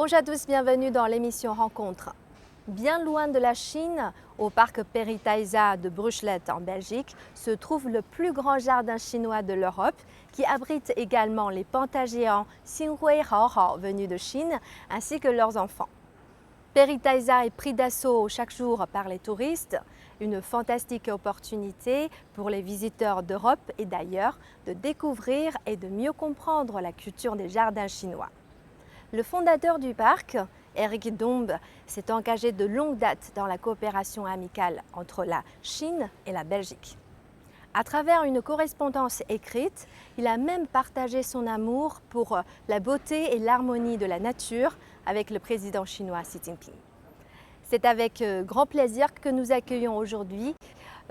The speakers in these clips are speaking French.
Bonjour à tous, bienvenue dans l'émission Rencontre. Bien loin de la Chine, au parc Peritaïsa de Bruchelet en Belgique, se trouve le plus grand jardin chinois de l'Europe qui abrite également les pandas géants Xinhui Haohao venus de Chine ainsi que leurs enfants. Peritaïsa est pris d'assaut chaque jour par les touristes, une fantastique opportunité pour les visiteurs d'Europe et d'ailleurs de découvrir et de mieux comprendre la culture des jardins chinois. Le fondateur du parc, Eric Dombe, s'est engagé de longue date dans la coopération amicale entre la Chine et la Belgique. À travers une correspondance écrite, il a même partagé son amour pour la beauté et l'harmonie de la nature avec le président chinois Xi Jinping. C'est avec grand plaisir que nous accueillons aujourd'hui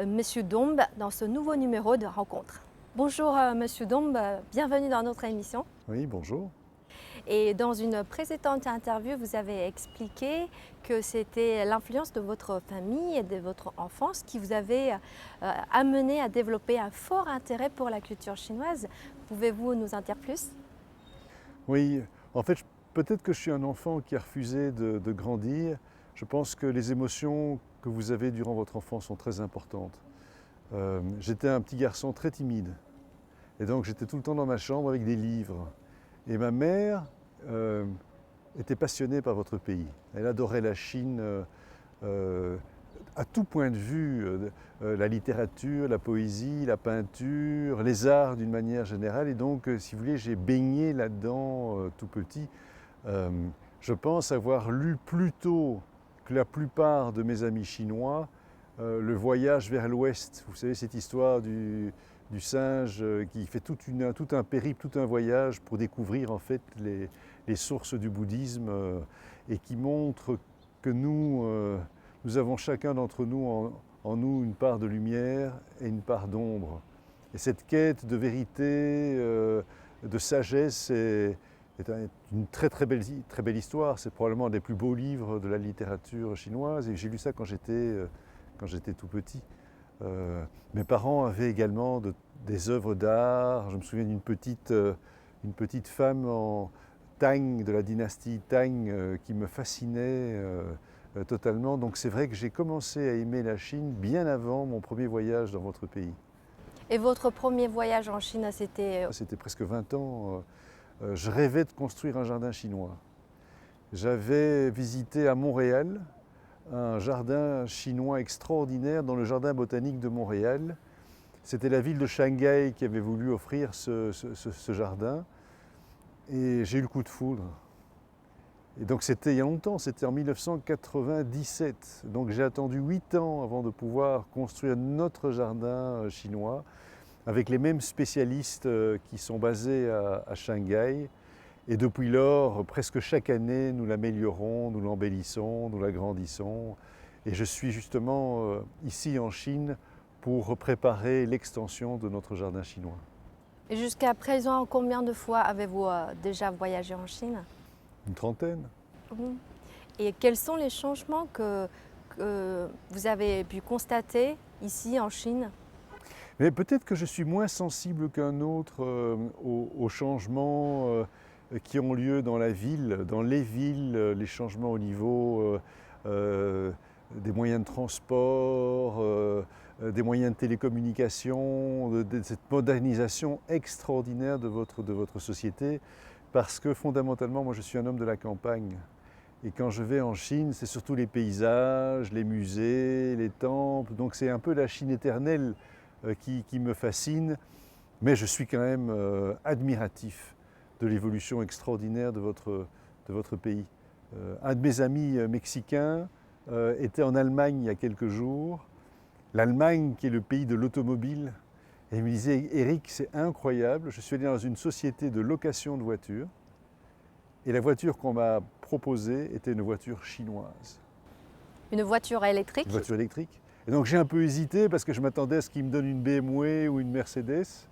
Monsieur Dombe dans ce nouveau numéro de Rencontre. Bonjour Monsieur Dombe, bienvenue dans notre émission. Oui, bonjour. Et dans une précédente interview, vous avez expliqué que c'était l'influence de votre famille et de votre enfance qui vous avait amené à développer un fort intérêt pour la culture chinoise. Pouvez-vous nous en dire plus? Oui, en fait, peut-être que je suis un enfant qui a refusé de grandir. Je pense que les émotions que vous avez durant votre enfance sont très importantes. J'étais un petit garçon très timide. Et donc j'étais tout le temps dans ma chambre avec des livres. Et ma mère était passionnée par votre pays. Elle adorait la Chine à tout point de vue, la littérature, la poésie, la peinture, les arts d'une manière générale. Et donc, si vous voulez, j'ai baigné là-dedans tout petit. Je pense avoir lu plus tôt que la plupart de mes amis chinois le voyage vers l'Ouest. Vous savez, cette histoire du singe qui fait tout un périple, tout un voyage pour découvrir en fait les sources du bouddhisme et qui montre que nous avons chacun d'entre nous en nous une part de lumière et une part d'ombre. Et cette quête de vérité, de sagesse est une très belle histoire. C'est probablement un des plus beaux livres de la littérature chinoise et j'ai lu ça quand j'étais tout petit. Mes parents avaient également des œuvres d'art. Je me souviens d'une petite femme en Tang, de la dynastie Tang, qui me fascinait totalement. Donc c'est vrai que j'ai commencé à aimer la Chine bien avant mon premier voyage dans votre pays. Et votre premier voyage en Chine, c'était... C'était presque 20 ans. Je rêvais de construire un jardin chinois. J'avais visité à Montréal un jardin chinois extraordinaire dans le jardin botanique de Montréal. C'était la ville de Shanghai qui avait voulu offrir ce jardin et j'ai eu le coup de foudre. Et donc c'était il y a longtemps, c'était en 1997. Donc j'ai attendu 8 ans avant de pouvoir construire notre jardin chinois avec les mêmes spécialistes qui sont basés à Shanghai. Et depuis lors, presque chaque année, nous l'améliorons, nous l'embellissons, nous l'agrandissons. Et je suis justement ici en Chine pour préparer l'extension de notre jardin chinois. Et jusqu'à présent, combien de fois avez-vous déjà voyagé en Chine? Une trentaine. Et quels sont les changements que vous avez pu constater ici en Chine? Mais peut-être que je suis moins sensible qu'un autre aux changements qui ont lieu dans la ville, dans les villes, les changements au niveau des moyens de transport, des moyens de télécommunication, de cette modernisation extraordinaire de votre société, parce que fondamentalement, moi je suis un homme de la campagne. Et quand je vais en Chine, c'est surtout les paysages, les musées, les temples, donc c'est un peu la Chine éternelle qui me fascine, mais je suis quand même admiratif de l'évolution extraordinaire de votre pays. Un de mes amis mexicains était en Allemagne il y a quelques jours. L'Allemagne qui est le pays de l'automobile. Et il me disait, Eric, c'est incroyable, je suis allé dans une société de location de voitures et la voiture qu'on m'a proposée était une voiture chinoise. Une voiture électrique? Une voiture électrique. Et donc j'ai un peu hésité parce que je m'attendais à ce qu'il me donne une BMW ou une Mercedes.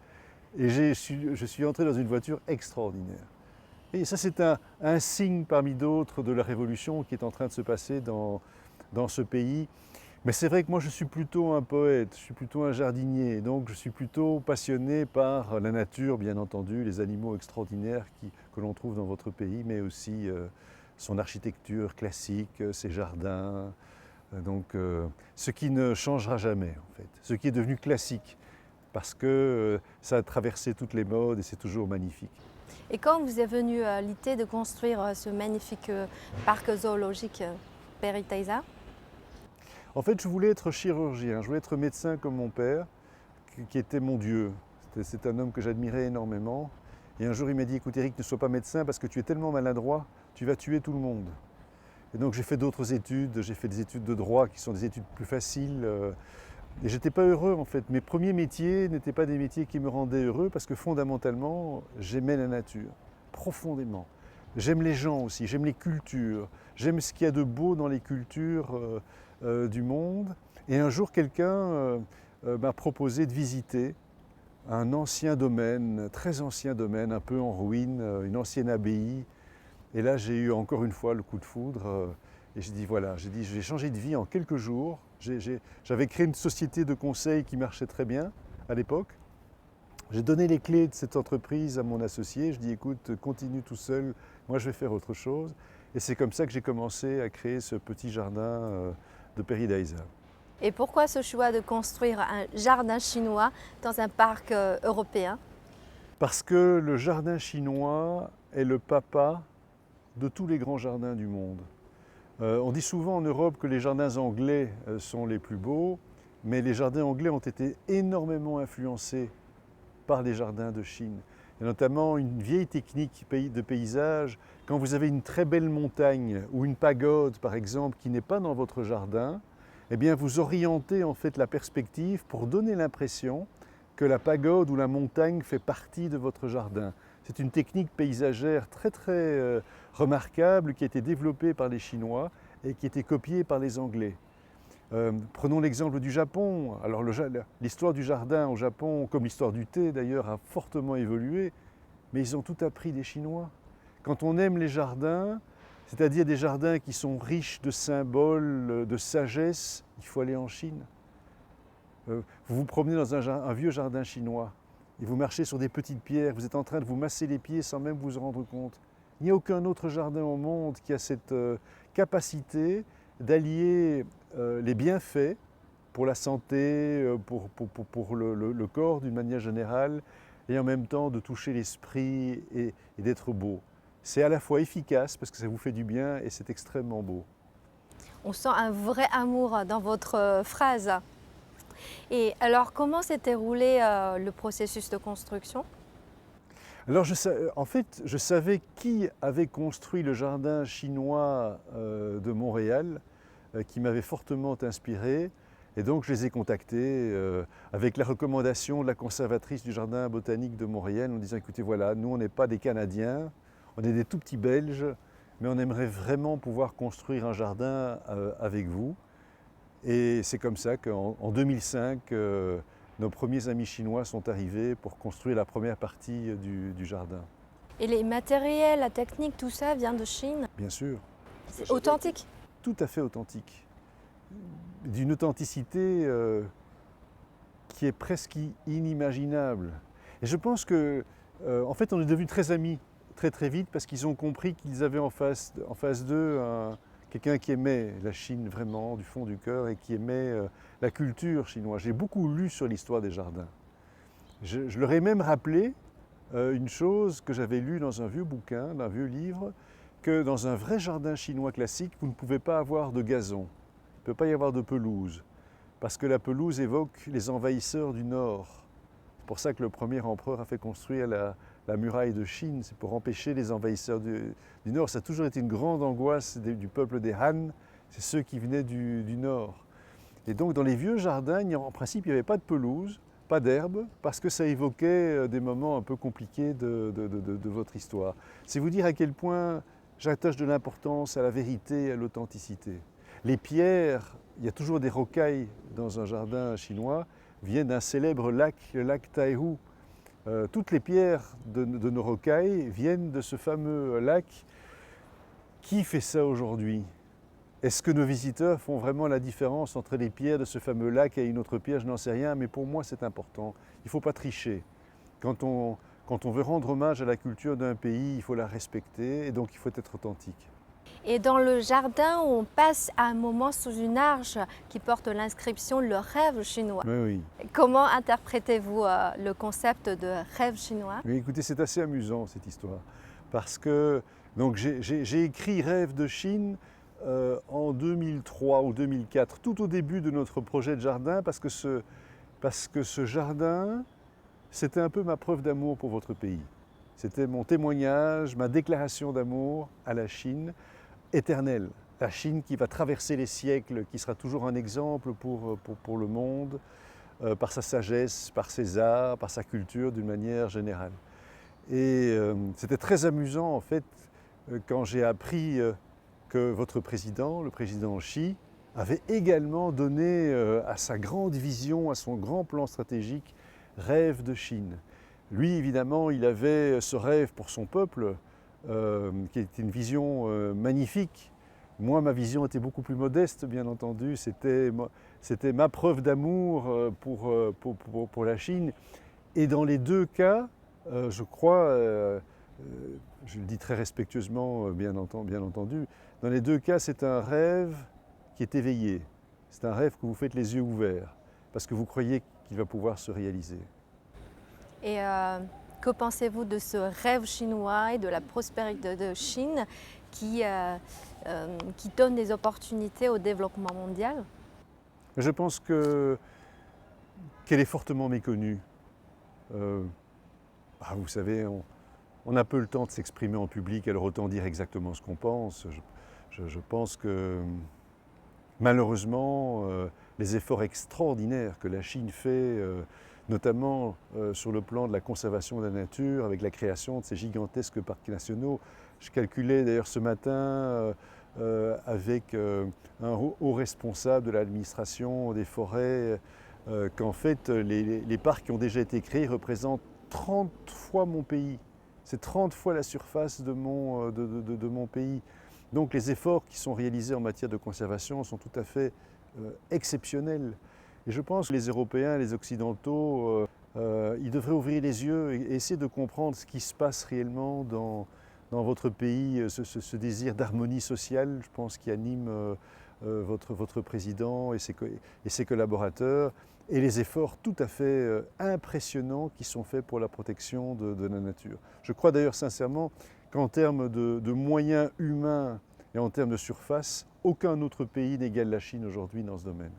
Et je suis entré dans une voiture extraordinaire. Et ça, c'est un signe parmi d'autres de la révolution qui est en train de se passer dans ce pays. Mais c'est vrai que moi, je suis plutôt un poète, je suis plutôt un jardinier. Donc, je suis plutôt passionné par la nature, bien entendu, les animaux extraordinaires que l'on trouve dans votre pays, mais aussi son architecture classique, ses jardins. Ce qui ne changera jamais en fait, ce qui est devenu classique parce que ça a traversé toutes les modes et c'est toujours magnifique. Et quand vous est venue l'idée de construire ce magnifique parc zoologique Peri Taisa? En fait, je voulais être chirurgien, je voulais être médecin comme mon père, qui était mon Dieu. C'est un homme que j'admirais énormément. Et un jour, il m'a dit, écoute Eric, ne sois pas médecin parce que tu es tellement maladroit, tu vas tuer tout le monde. Et donc j'ai fait d'autres études, j'ai fait des études de droit qui sont des études plus faciles. Et j'étais pas heureux en fait. Mes premiers métiers n'étaient pas des métiers qui me rendaient heureux parce que fondamentalement, j'aimais la nature, profondément. J'aime les gens aussi, j'aime les cultures, j'aime ce qu'il y a de beau dans les cultures du monde. Et un jour, quelqu'un m'a proposé de visiter un ancien domaine, très ancien domaine, un peu en ruine, une ancienne abbaye. Et là, j'ai eu encore une fois le coup de foudre. Et j'ai dit, voilà, je vais changer de vie en quelques jours. J'avais créé une société de conseil qui marchait très bien à l'époque. J'ai donné les clés de cette entreprise à mon associé. Je dis, écoute, continue tout seul, moi je vais faire autre chose. Et c'est comme ça que j'ai commencé à créer ce petit jardin de Peri Taisa. Et pourquoi ce choix de construire un jardin chinois dans un parc européen? Parce que le jardin chinois est le papa de tous les grands jardins du monde. On dit souvent en Europe que les jardins anglais sont les plus beaux, mais les jardins anglais ont été énormément influencés par les jardins de Chine. Et notamment une vieille technique de paysage, quand vous avez une très belle montagne ou une pagode par exemple qui n'est pas dans votre jardin, eh bien vous orientez en fait la perspective pour donner l'impression que la pagode ou la montagne fait partie de votre jardin. C'est une technique paysagère très remarquable qui a été développée par les Chinois et qui a été copiée par les Anglais. Prenons l'exemple du Japon. Alors l'histoire du jardin au Japon, comme l'histoire du thé d'ailleurs, a fortement évolué, mais ils ont tout appris des Chinois. Quand on aime les jardins, c'est-à-dire des jardins qui sont riches de symboles, de sagesse, il faut aller en Chine. Vous vous promenez dans un vieux jardin chinois et vous marchez sur des petites pierres, vous êtes en train de vous masser les pieds sans même vous en rendre compte. Il n'y a aucun autre jardin au monde qui a cette capacité d'allier les bienfaits pour la santé, pour le corps d'une manière générale, et en même temps de toucher l'esprit et d'être beau. C'est à la fois efficace parce que ça vous fait du bien et c'est extrêmement beau. On sent un vrai amour dans votre phrase. Et alors, comment s'est déroulé le processus de construction? Alors, en fait, je savais qui avait construit le jardin chinois de Montréal, qui m'avait fortement inspiré. Et donc, je les ai contactés avec la recommandation de la conservatrice du jardin botanique de Montréal en disant, écoutez, voilà, nous, on n'est pas des Canadiens, on est des tout petits Belges, mais on aimerait vraiment pouvoir construire un jardin avec vous. Et c'est comme ça qu'en 2005, nos premiers amis chinois sont arrivés pour construire la première partie du jardin. Et les matériels, la technique, tout ça vient de Chine? Bien sûr. C'est authentique? Tout à fait authentique. D'une authenticité qui est presque inimaginable. Et je pense que, en fait, on est devenus très amis très vite parce qu'ils ont compris qu'ils avaient en face d'eux quelqu'un qui aimait la Chine vraiment du fond du cœur et qui aimait la culture chinoise. J'ai beaucoup lu sur l'histoire des jardins. Je leur ai même rappelé une chose que j'avais lue dans un vieux bouquin, d'un vieux livre, que dans un vrai jardin chinois classique, vous ne pouvez pas avoir de gazon, il ne peut pas y avoir de pelouse, parce que la pelouse évoque les envahisseurs du Nord. C'est pour ça que le premier empereur a fait construire la muraille de Chine, c'est pour empêcher les envahisseurs du Nord. Ça a toujours été une grande angoisse du peuple des Han, c'est ceux qui venaient du Nord. Et donc dans les vieux jardins, en principe, il n'y avait pas de pelouse, pas d'herbe, parce que ça évoquait des moments un peu compliqués de votre histoire. C'est vous dire à quel point j'attache de l'importance à la vérité et à l'authenticité. Les pierres, il y a toujours des rocailles dans un jardin chinois, viennent d'un célèbre lac, le lac Taihu. Toutes les pierres de nos rocailles viennent de ce fameux lac. Qui fait ça aujourd'hui? Est-ce que nos visiteurs font vraiment la différence entre les pierres de ce fameux lac et une autre pierre? Je n'en sais rien, mais pour moi c'est important. Il ne faut pas tricher. Quand on veut rendre hommage à la culture d'un pays, il faut la respecter et donc il faut être authentique. Et dans le jardin, on passe un moment sous une arche qui porte l'inscription «Le rêve chinois». Oui, oui. Comment interprétez-vous le concept de rêve chinois? Mais écoutez, c'est assez amusant cette histoire, parce que donc j'ai écrit Rêve de Chine en 2003 ou 2004, tout au début de notre projet de jardin, parce que ce jardin, c'était un peu ma preuve d'amour pour votre pays. C'était mon témoignage, ma déclaration d'amour à la Chine éternelle. La Chine qui va traverser les siècles, qui sera toujours un exemple pour le monde, par sa sagesse, par ses arts, par sa culture d'une manière générale. Et c'était très amusant en fait quand j'ai appris que votre président, le président Xi, avait également donné à sa grande vision, à son grand plan stratégique, Rêve de Chine. Lui, évidemment, il avait ce rêve pour son peuple, qui était une vision magnifique. Moi, ma vision était beaucoup plus modeste, bien entendu. C'était ma preuve d'amour pour la Chine. Et dans les deux cas, je crois, je le dis très respectueusement, bien entendu, dans les deux cas, c'est un rêve qui est éveillé. C'est un rêve que vous faites les yeux ouverts, parce que vous croyez qu'il va pouvoir se réaliser. Et que pensez-vous de ce rêve chinois et de la prospérité de Chine qui donne des opportunités au développement mondial? Je pense qu'elle est fortement méconnue. Vous savez, on a peu le temps de s'exprimer en public, alors autant dire exactement ce qu'on pense. Je pense que malheureusement, les efforts extraordinaires que la Chine fait, notamment sur le plan de la conservation de la nature, avec la création de ces gigantesques parcs nationaux. Je calculais d'ailleurs ce matin avec un haut responsable de l'administration des forêts qu'en fait les parcs qui ont déjà été créés représentent 30 fois mon pays. C'est 30 fois la surface de mon pays. Donc les efforts qui sont réalisés en matière de conservation sont tout à fait exceptionnels. Et je pense que les Européens, les Occidentaux, ils devraient ouvrir les yeux et essayer de comprendre ce qui se passe réellement dans votre pays, ce désir d'harmonie sociale, je pense, qui anime votre président et ses collaborateurs, et les efforts tout à fait impressionnants qui sont faits pour la protection de la nature. Je crois d'ailleurs sincèrement qu'en termes de moyens humains et en termes de surface, aucun autre pays n'égale la Chine aujourd'hui dans ce domaine.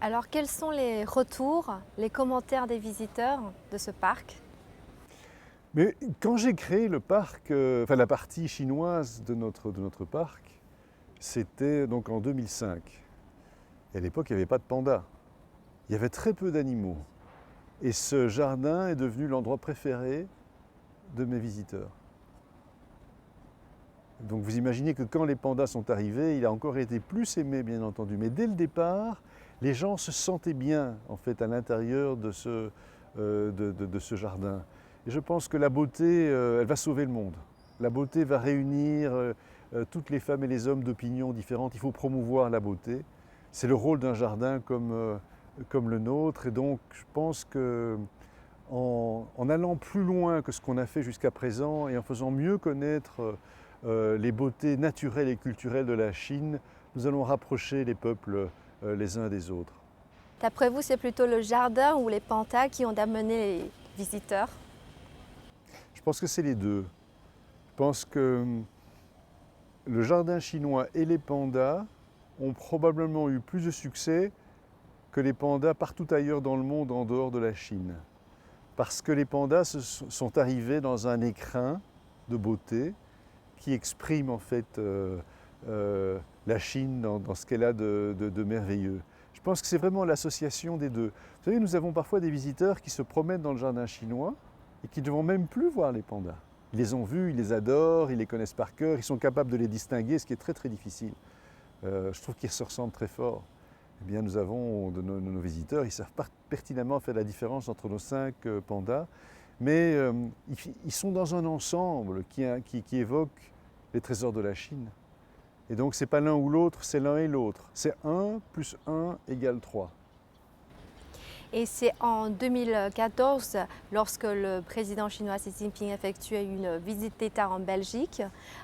Alors quels sont les retours, les commentaires des visiteurs de ce parc? Mais quand j'ai créé le parc, la partie chinoise de notre parc, c'était donc en 2005. Et à l'époque, il n'y avait pas de panda. Il y avait très peu d'animaux. Et ce jardin est devenu l'endroit préféré de mes visiteurs. Donc vous imaginez que quand les pandas sont arrivés, il a encore été plus aimé, bien entendu. Mais dès le départ, les gens se sentaient bien, en fait, à l'intérieur de ce jardin. Et je pense que la beauté, elle va sauver le monde. La beauté va réunir toutes les femmes et les hommes d'opinions différentes. Il faut promouvoir la beauté. C'est le rôle d'un jardin comme le nôtre. Et donc, je pense qu'en allant plus loin que ce qu'on a fait jusqu'à présent et en faisant mieux connaître les beautés naturelles et culturelles de la Chine, nous allons rapprocher les peuples les uns des autres. D'après vous, c'est plutôt le jardin ou les pandas qui ont amené les visiteurs? Je pense que c'est les deux. Je pense que le jardin chinois et les pandas ont probablement eu plus de succès que les pandas partout ailleurs dans le monde en dehors de la Chine. Parce que les pandas sont arrivés dans un écrin de beauté qui exprime en fait la Chine dans ce qu'elle a de merveilleux. Je pense que c'est vraiment l'association des deux. Vous savez, nous avons parfois des visiteurs qui se promènent dans le jardin chinois et qui ne vont même plus voir les pandas. Ils les ont vus, ils les adorent, ils les connaissent par cœur, ils sont capables de les distinguer, ce qui est très très difficile. Je trouve qu'ils se ressemblent très fort. Eh bien, nous avons nos visiteurs, ils savent pertinemment faire la différence entre nos 5 pandas, mais ils sont dans un ensemble qui évoque les trésors de la Chine. Et donc, ce n'est pas l'un ou l'autre, c'est l'un et l'autre. C'est 1 plus 1 égale 3. Et c'est en 2014, lorsque le président chinois Xi Jinping effectuait une visite d'État en Belgique,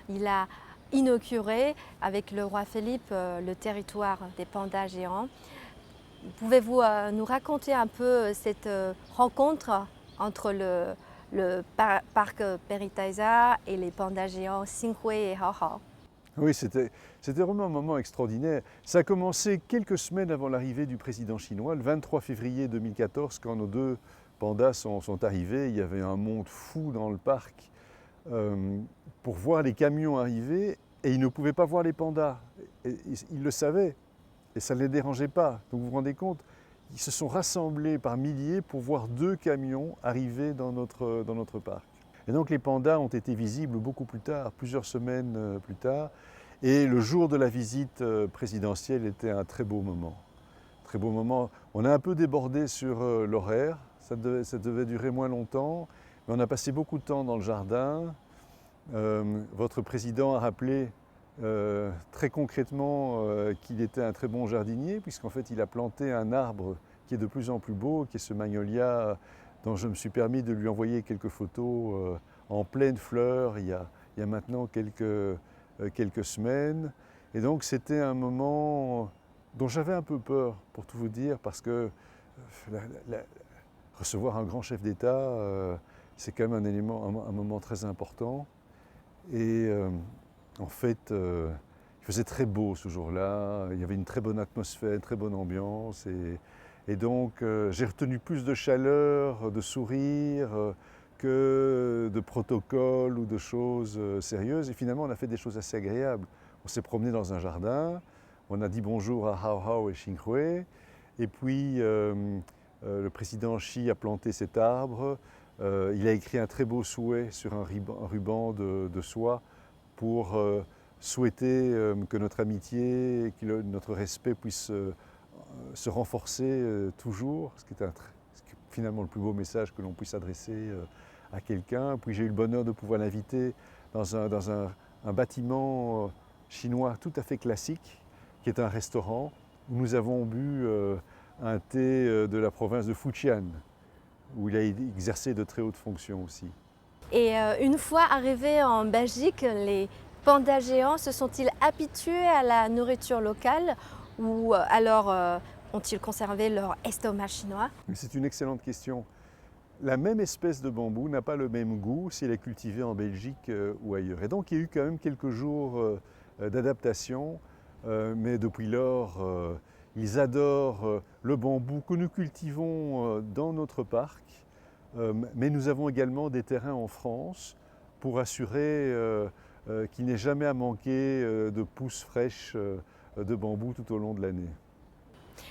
il a inauguré avec le roi Philippe le territoire des pandas géants. Pouvez-vous nous raconter un peu cette rencontre entre le parc Peritaisa et les pandas géants Xinghui et Haohao? Oui, c'était vraiment un moment extraordinaire. Ça a commencé quelques semaines avant l'arrivée du président chinois, le 23 février 2014, quand nos deux pandas sont arrivés. Il y avait un monde fou dans le parc pour voir les camions arriver et ils ne pouvaient pas voir les pandas. Et ils le savaient et ça ne les dérangeait pas. Donc vous vous rendez compte, ils se sont rassemblés par milliers pour voir deux camions arriver dans notre parc. Et donc les pandas ont été visibles beaucoup plus tard, plusieurs semaines plus tard. Et le jour de la visite présidentielle était un très beau moment. Très beau moment. On a un peu débordé sur l'horaire, ça devait durer moins longtemps, mais on a passé beaucoup de temps dans le jardin. Votre président a rappelé très concrètement qu'il était un très bon jardinier, puisqu'en fait il a planté un arbre qui est de plus en plus beau, qui est ce magnolia dont je me suis permis de lui envoyer quelques photos en pleine fleur il y a maintenant quelques semaines. Et donc c'était un moment dont j'avais un peu peur, pour tout vous dire, parce que recevoir un grand chef d'État, c'est quand même un moment très important. Et en fait, il faisait très beau ce jour-là, il y avait une très bonne atmosphère, une très bonne ambiance. Et donc, j'ai retenu plus de chaleur, de sourire que de protocole ou de choses sérieuses. Et finalement, on a fait des choses assez agréables. On s'est promené dans un jardin, on a dit bonjour à Haohao et Xinghui. Et puis, le président Xi a planté cet arbre. Il a écrit un très beau souhait sur un ruban de soie pour souhaiter que notre amitié et que notre respect puisse se renforcer toujours, ce qui est finalement le plus beau message que l'on puisse adresser à quelqu'un. Puis j'ai eu le bonheur de pouvoir l'inviter dans un bâtiment chinois tout à fait classique, qui est un restaurant, où nous avons bu un thé de la province de Fujian, où il a exercé de très hautes fonctions aussi. Et une fois arrivés en Belgique, les pandas géants se sont-ils habitués à la nourriture locale ou alors ont-ils conservé leur estomac chinois? C'est une excellente question. La même espèce de bambou n'a pas le même goût si elle est cultivée en Belgique ou ailleurs. Et donc il y a eu quand même quelques jours d'adaptation, mais depuis lors, ils adorent le bambou que nous cultivons dans notre parc. Mais nous avons également des terrains en France pour assurer qu'il n'ait jamais à manquer de pousses fraîches de bambou tout au long de l'année.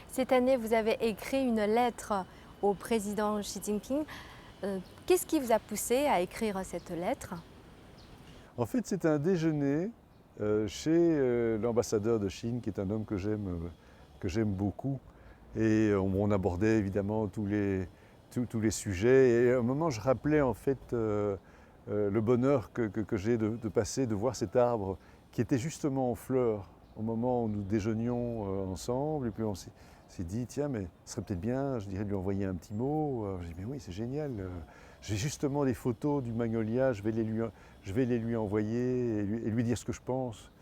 Cette année, vous avez écrit une lettre au président Xi Jinping. Qu'est-ce qui vous a poussé à écrire cette lettre? En fait, c'est un déjeuner chez l'ambassadeur de Chine, qui est un homme que j'aime beaucoup. Et on abordait évidemment tous les sujets. Et à un moment, je rappelais en fait le bonheur que j'ai de passer, de voir cet arbre qui était justement en fleurs au moment où nous déjeunions ensemble. Et puis on s'est dit, tiens, mais ce serait peut-être bien, je dirais, de lui envoyer un petit mot. J'ai dit, mais oui, c'est génial. J'ai justement des photos du magnolia, je vais les lui envoyer et lui dire ce que je pense,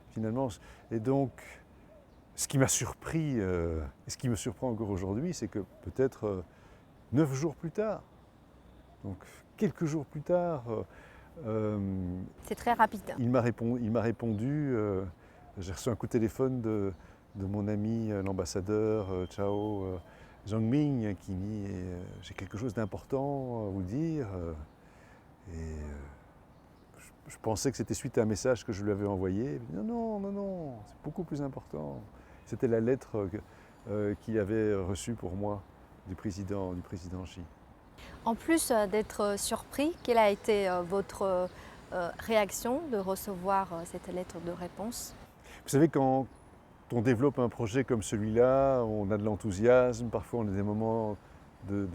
finalement. Et donc, ce qui m'a surpris, et ce qui me surprend encore aujourd'hui, c'est que peut-être 9 jours plus tard, donc quelques jours plus tard, C'est très rapide. il m'a répondu, j'ai reçu un coup de téléphone de mon ami l'ambassadeur Chao Zhongming qui dit j'ai quelque chose d'important à vous dire. Et je pensais que c'était suite à un message que je lui avais envoyé. Il dit, non, c'est beaucoup plus important. C'était la lettre qu'il avait reçue pour moi du président Xi. En plus d'être surpris, quelle a été votre réaction de recevoir cette lettre de réponse? Vous savez, quand on développe un projet comme celui-là, on a de l'enthousiasme, parfois on a des moments de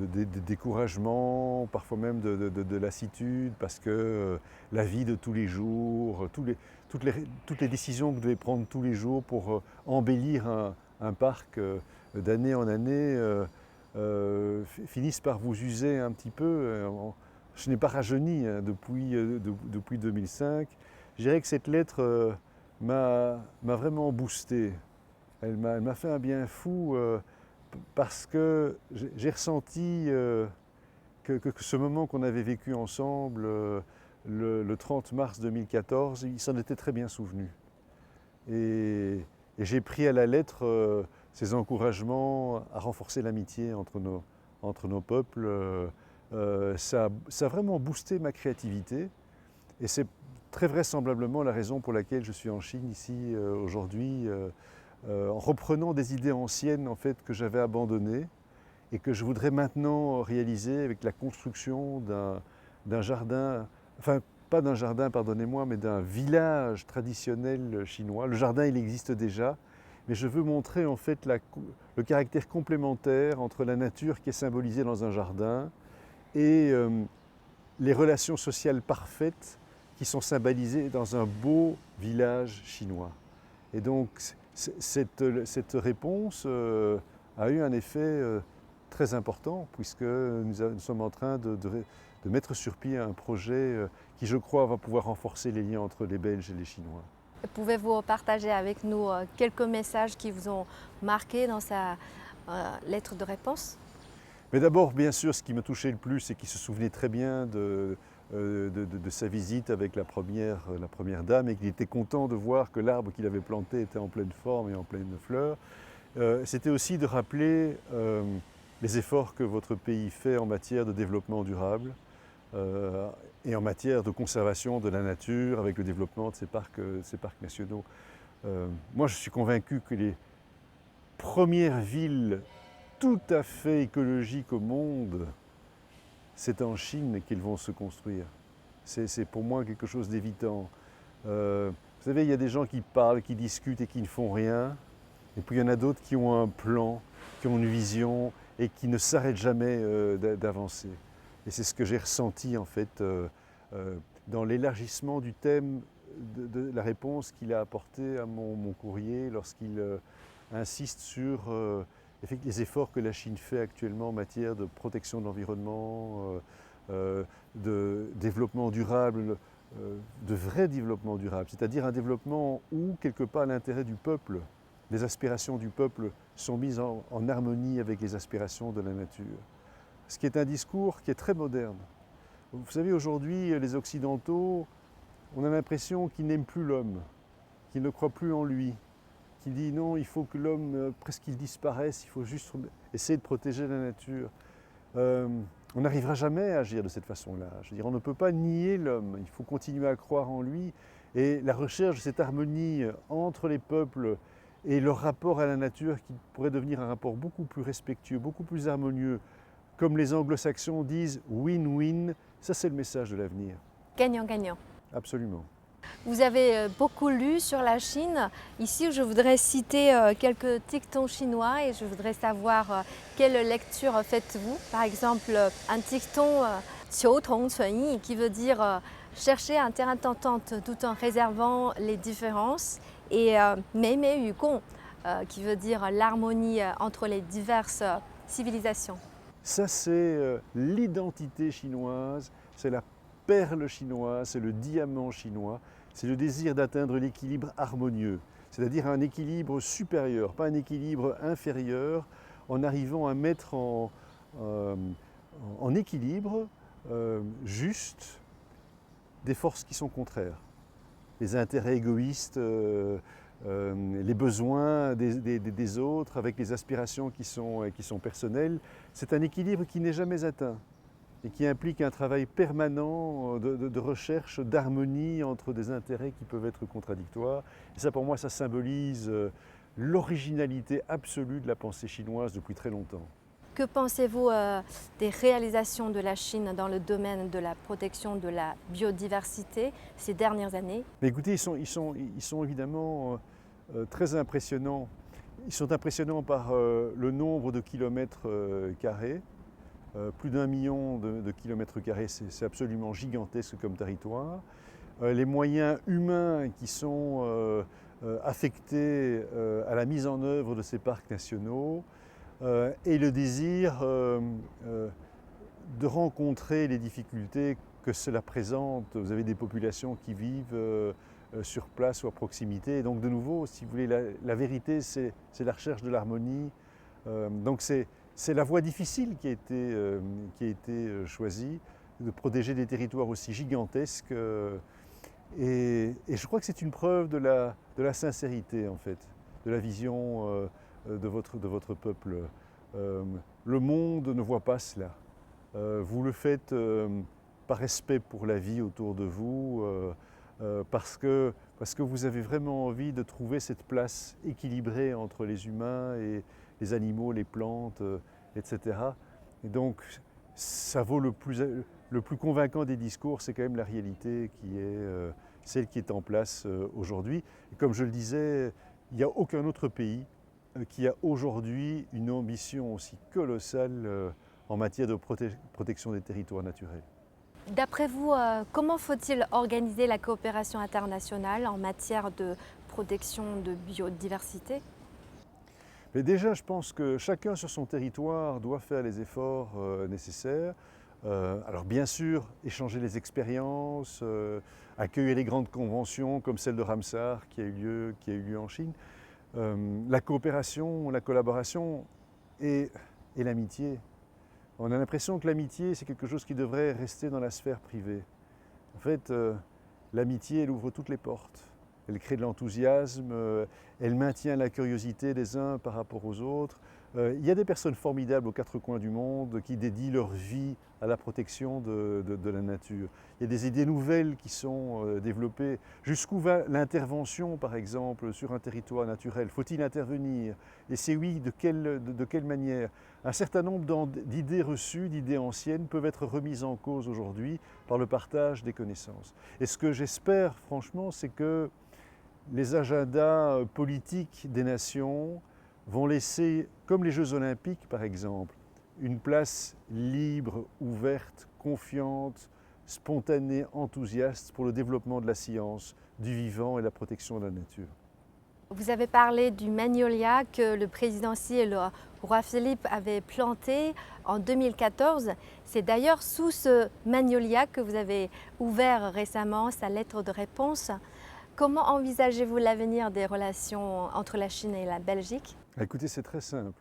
découragement, parfois même de lassitude, parce que la vie de tous les jours, toutes les décisions que vous devez prendre tous les jours pour embellir un parc d'année en année finissent par vous user un petit peu. Je n'ai pas rajeuni depuis 2005. Je dirais que cette lettre m'a vraiment boosté. Elle m'a fait un bien fou parce que j'ai ressenti que ce moment qu'on avait vécu ensemble le 30 mars 2014, il s'en était très bien souvenu. Et j'ai pris à la lettre ces encouragements à renforcer l'amitié entre nos peuples. Ça a vraiment boosté ma créativité. Et c'est très vraisemblablement la raison pour laquelle je suis en Chine ici aujourd'hui, en reprenant des idées anciennes en fait, que j'avais abandonnées et que je voudrais maintenant réaliser avec la construction d'un jardin, enfin pas d'un jardin, pardonnez-moi, mais d'un village traditionnel chinois. Le jardin, il existe déjà, mais je veux montrer en fait le caractère complémentaire entre la nature qui est symbolisée dans un jardin et les relations sociales parfaites qui sont symbolisées dans un beau village chinois. Et donc cette réponse a eu un effet très important puisque nous sommes en train de mettre sur pied un projet qui, je crois, va pouvoir renforcer les liens entre les Belges et les Chinois. Pouvez-vous partager avec nous quelques messages qui vous ont marqué dans sa lettre de réponse? Mais d'abord, bien sûr, ce qui me touchait le plus, c'est qu'il se souvenait très bien de sa visite avec la première dame et qu'il était content de voir que l'arbre qu'il avait planté était en pleine forme et en pleine fleur. C'était aussi de rappeler les efforts que votre pays fait en matière de développement durable et en matière de conservation de la nature avec le développement de ces parcs nationaux. Moi, je suis convaincu que les premières villes tout à fait écologiques au monde, c'est en Chine qu'ils vont se construire. C'est pour moi quelque chose d'évident. Vous savez, il y a des gens qui parlent, qui discutent et qui ne font rien. Et puis il y en a d'autres qui ont un plan, qui ont une vision et qui ne s'arrêtent jamais d'avancer. Et c'est ce que j'ai ressenti en fait dans l'élargissement du thème de la réponse qu'il a apportée à mon courrier lorsqu'il insiste sur les efforts que la Chine fait actuellement en matière de protection de l'environnement, de développement durable, de vrai développement durable, c'est-à-dire un développement où, quelque part, l'intérêt du peuple, les aspirations du peuple sont mises en harmonie avec les aspirations de la nature. Ce qui est un discours qui est très moderne. Vous savez, aujourd'hui, les Occidentaux, on a l'impression qu'ils n'aiment plus l'homme, qu'ils ne croient plus en lui, qui dit non, il faut que l'homme, presque qu'il disparaisse, il faut juste essayer de protéger la nature. On n'arrivera jamais à agir de cette façon-là. Je veux dire, on ne peut pas nier l'homme, il faut continuer à croire en lui. Et la recherche de cette harmonie entre les peuples et leur rapport à la nature qui pourrait devenir un rapport beaucoup plus respectueux, beaucoup plus harmonieux, comme les anglo-saxons disent win-win, ça c'est le message de l'avenir. Gagnant-gagnant. Absolument. Vous avez beaucoup lu sur la Chine. Ici, je voudrais citer quelques dictons chinois et je voudrais savoir quelle lecture faites-vous. Par exemple, un dicton Qiu Tong Cun Yi qui veut dire chercher un terrain d'entente tout en réservant les différences et Mei Mei Yu Gong qui veut dire l'harmonie entre les diverses civilisations. Ça, c'est l'identité chinoise, c'est la perle chinoise, c'est le diamant chinois, c'est le désir d'atteindre l'équilibre harmonieux, c'est-à-dire un équilibre supérieur, pas un équilibre inférieur, en arrivant à mettre en équilibre juste des forces qui sont contraires. Les intérêts égoïstes, les besoins des autres avec les aspirations qui sont personnelles. C'est un équilibre qui n'est jamais atteint et qui implique un travail permanent de recherche, d'harmonie entre des intérêts qui peuvent être contradictoires. Et ça, pour moi, ça symbolise l'originalité absolue de la pensée chinoise depuis très longtemps. Que pensez-vous des réalisations de la Chine dans le domaine de la protection de la biodiversité ces dernières années? Mais écoutez, ils sont évidemment très impressionnants. Ils sont impressionnants par le nombre de kilomètres carrés. Plus d'1 million de kilomètres carrés, c'est absolument gigantesque comme territoire. Les moyens humains qui sont affectés à la mise en œuvre de ces parcs nationaux et le désir de rencontrer les difficultés que cela présente. Vous avez des populations qui vivent sur place ou à proximité. Et donc de nouveau, si vous voulez, la vérité, c'est la recherche de l'harmonie. Donc c'est la voie difficile qui a été choisie, de protéger des territoires aussi gigantesques. Et je crois que c'est une preuve de la sincérité, en fait, de la vision de votre peuple. Le monde ne voit pas cela. Vous le faites par respect pour la vie autour de vous, parce que vous avez vraiment envie de trouver cette place équilibrée entre les humains et les animaux, les plantes, etc. Et donc, ça vaut le plus convaincant des discours, c'est quand même la réalité qui est celle qui est en place aujourd'hui. Et comme je le disais, il n'y a aucun autre pays qui a aujourd'hui une ambition aussi colossale en matière de protection des territoires naturels. D'après vous, comment faut-il organiser la coopération internationale en matière de protection de biodiversité? Mais déjà, je pense que chacun sur son territoire doit faire les efforts nécessaires. Alors bien sûr, échanger les expériences, accueillir les grandes conventions comme celle de Ramsar qui a eu lieu en Chine. La coopération, la collaboration et l'amitié. On a l'impression que l'amitié, c'est quelque chose qui devrait rester dans la sphère privée. En fait, l'amitié, elle ouvre toutes les portes. Elle crée de l'enthousiasme, elle maintient la curiosité des uns par rapport aux autres. Il y a des personnes formidables aux quatre coins du monde qui dédient leur vie à la protection de la nature. Il y a des idées nouvelles qui sont développées. Jusqu'où va l'intervention, par exemple, sur un territoire naturel? Faut-il intervenir? Et c'est oui, de quelle manière? Un certain nombre d'idées reçues, d'idées anciennes, peuvent être remises en cause aujourd'hui par le partage des connaissances. Et ce que j'espère, franchement, c'est que les agendas politiques des nations vont laisser, comme les Jeux olympiques par exemple, une place libre, ouverte, confiante, spontanée, enthousiaste pour le développement de la science, du vivant et la protection de la nature. Vous avez parlé du magnolia que le président Xi et le roi Philippe avaient planté en 2014. C'est d'ailleurs sous ce magnolia que vous avez ouvert récemment sa lettre de réponse. Comment envisagez-vous l'avenir des relations entre la Chine et la Belgique? Écoutez, c'est très simple.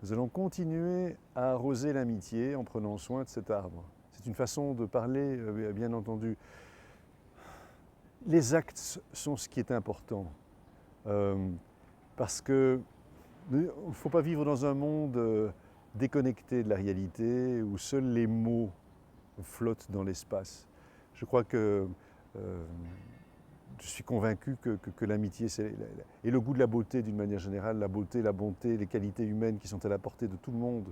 Nous allons continuer à arroser l'amitié en prenant soin de cet arbre. C'est une façon de parler, bien entendu. Les actes sont ce qui est important. Parce qu'il ne faut pas vivre dans un monde déconnecté de la réalité où seuls les mots flottent dans l'espace. Je crois que je suis convaincu que l'amitié et le goût de la beauté d'une manière générale, la beauté, la bonté, les qualités humaines qui sont à la portée de tout le monde.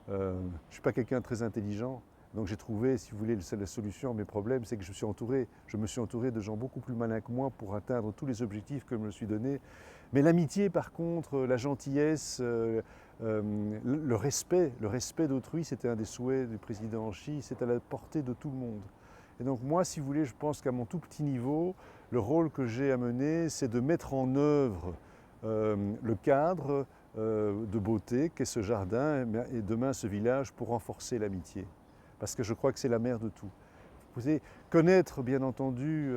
Je ne suis pas quelqu'un de très intelligent, donc j'ai trouvé, si vous voulez, la solution à mes problèmes, c'est que je me suis entouré de gens beaucoup plus malins que moi pour atteindre tous les objectifs que je me suis donnés. Mais l'amitié, par contre, la gentillesse, le respect d'autrui, c'était un des souhaits du président Xi, c'est à la portée de tout le monde. Et donc moi, si vous voulez, je pense qu'à mon tout petit niveau, le rôle que j'ai à mener, c'est de mettre en œuvre le cadre de beauté qu'est ce jardin et demain ce village pour renforcer l'amitié. Parce que je crois que c'est la mère de tout. Vous savez, connaître, bien entendu,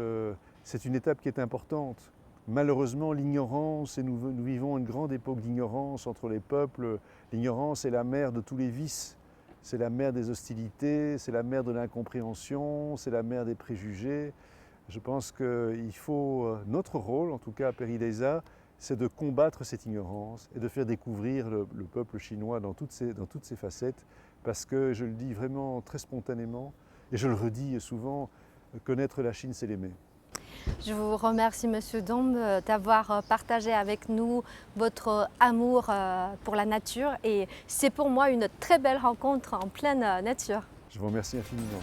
c'est une étape qui est importante. Malheureusement, l'ignorance, et nous vivons une grande époque d'ignorance entre les peuples, l'ignorance est la mère de tous les vices. C'est la mère des hostilités, c'est la mère de l'incompréhension, c'est la mère des préjugés. Je pense qu'il faut, notre rôle, en tout cas à PERIDESA, c'est de combattre cette ignorance et de faire découvrir le peuple chinois dans toutes ses facettes, parce que, je le dis vraiment très spontanément, et je le redis souvent, connaître la Chine, c'est l'aimer. Je vous remercie, Monsieur Dombe, d'avoir partagé avec nous votre amour pour la nature et c'est pour moi une très belle rencontre en pleine nature. Je vous remercie infiniment.